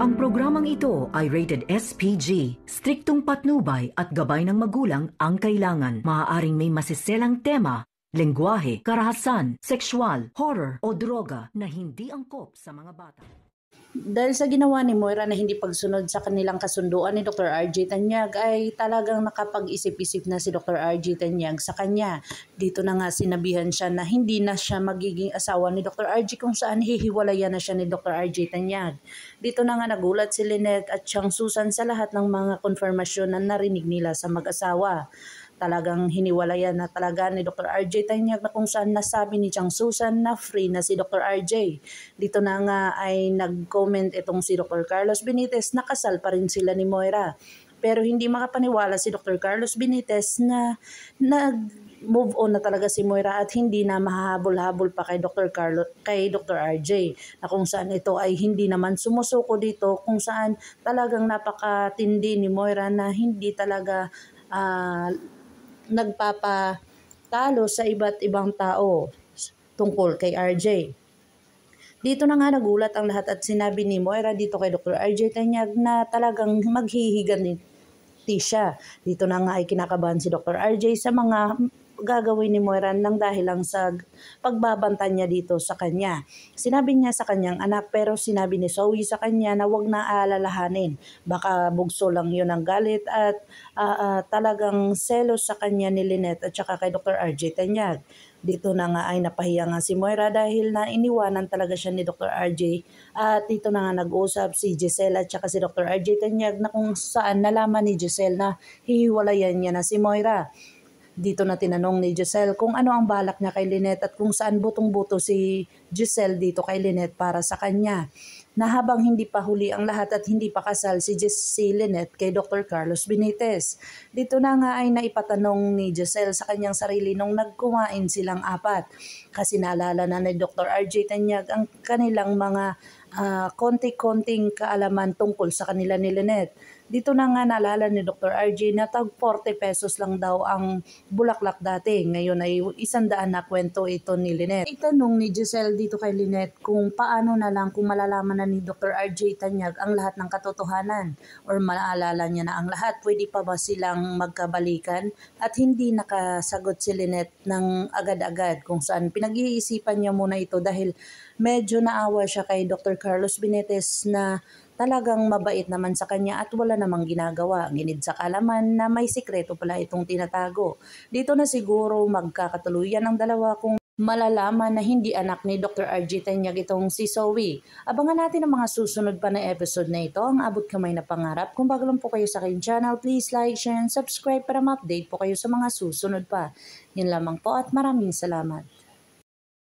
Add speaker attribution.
Speaker 1: Ang programang ito ay rated SPG. Striktong patnubay at gabay ng magulang ang kailangan. Maaaring may masiselang tema, lengguwahe, karahasan, sexual, horror o droga na hindi angkop sa mga bata.
Speaker 2: Dahil sa ginawa ni Moira na hindi pagsunod sa kanilang kasunduan ni Dr. RJ Tanyag ay talagang nakapag-isip-isip na si Dr. RJ Tanyag sa kanya. Dito na nga sinabihan siya na hindi na siya magiging asawa ni Dr. RJ kung saan hihiwalayan na siya ni Dr. RJ Tanyag. Dito na nga nagulat si Lynette at siyang Susan sa lahat ng mga konfirmasyon na narinig nila sa mag-asawa. Talagang hiniwalayan na talaga ni Dr. RJ Tanyag na kung saan nasabi ni Chang Susan na free na si Dr. RJ. Dito na nga ay nag-comment itong si Dr. Carlos Benitez na kasal pa rin sila ni Moira. Pero hindi makapaniwala si Dr. Carlos Benitez na nag-move on na talaga si Moira at hindi na mahahabol-habol pa kay Dr. RJ. Na kung saan ito ay hindi naman sumusuko dito, kung saan talagang napakatindi ni Moira na hindi talaga nagpapatalo sa iba't ibang tao tungkol kay RJ. Dito na nga nagulat ang lahat at sinabi ni Moira dito kay Dr. RJ Tanyag na talagang maghihiganti siya. Dito na nga ay kinakabahan si Dr. RJ sa mga gagawin ni Moira nang dahil lang sa pagbabanta niya dito sa kanya. Sinabi niya sa kanyang anak pero sinabi ni Zoe sa kanya na wag na aalalahanin. Baka bugso lang yun ang galit at talagang selos sa kanya ni Lynette at saka kay Dr. RJ Tanyag. Dito na nga ay napahiya nga si Moira dahil na iniwanan talaga siya ni Dr. RJ at dito na nga nag-usap si Giselle at saka si Dr. RJ Tanyag na kung saan nalaman ni Giselle na hihiwalayan niya na si Moira. Dito na tinanong ni Giselle kung ano ang balak niya kay Lynette at kung saan butong-buto si Giselle dito kay Lynette para sa kanya. Na habang hindi pa huli ang lahat at hindi pa kasal si Lynette kay Dr. Carlos Benitez. Dito na nga ay naipatanong ni Giselle sa kanyang sarili nung nagkumain silang apat. Kasi naalala na ni Dr. RJ Tanyag ang kanilang mga konti-konting kaalaman tungkol sa kanila ni Lynette. Dito na nga naalala ni Dr. RJ na tag 40 pesos lang daw ang bulaklak dati. Ngayon ay 100 na kwento ito ni Lynette. Itanong ni Giselle dito kay Lynette kung paano na lang kung malalaman na ni Dr. RJ Tanyag ang lahat ng katotohanan or maalala niya na ang lahat. Pwede pa ba silang magkabalikan? At hindi nakasagot si Lynette ng agad-agad kung saan pinag-iisipan niya muna ito dahil medyo naawa siya kay Dr. Carlos Benitez na talagang mabait naman sa kanya at wala namang ginagawa. Ginid sa kalaman na may sikreto pala itong tinatago. Dito na siguro magkakatuluyan ang dalawa kung malalaman na hindi anak ni Dr. RJ Tanyag itong si Zoe. Abangan natin ang mga susunod pa na episode na ito. Ang abot kamay na pangarap. Kung bago lang po kayo sa aking channel, please like, share, and subscribe para ma-update po kayo sa mga susunod pa. Yun lamang po at maraming salamat.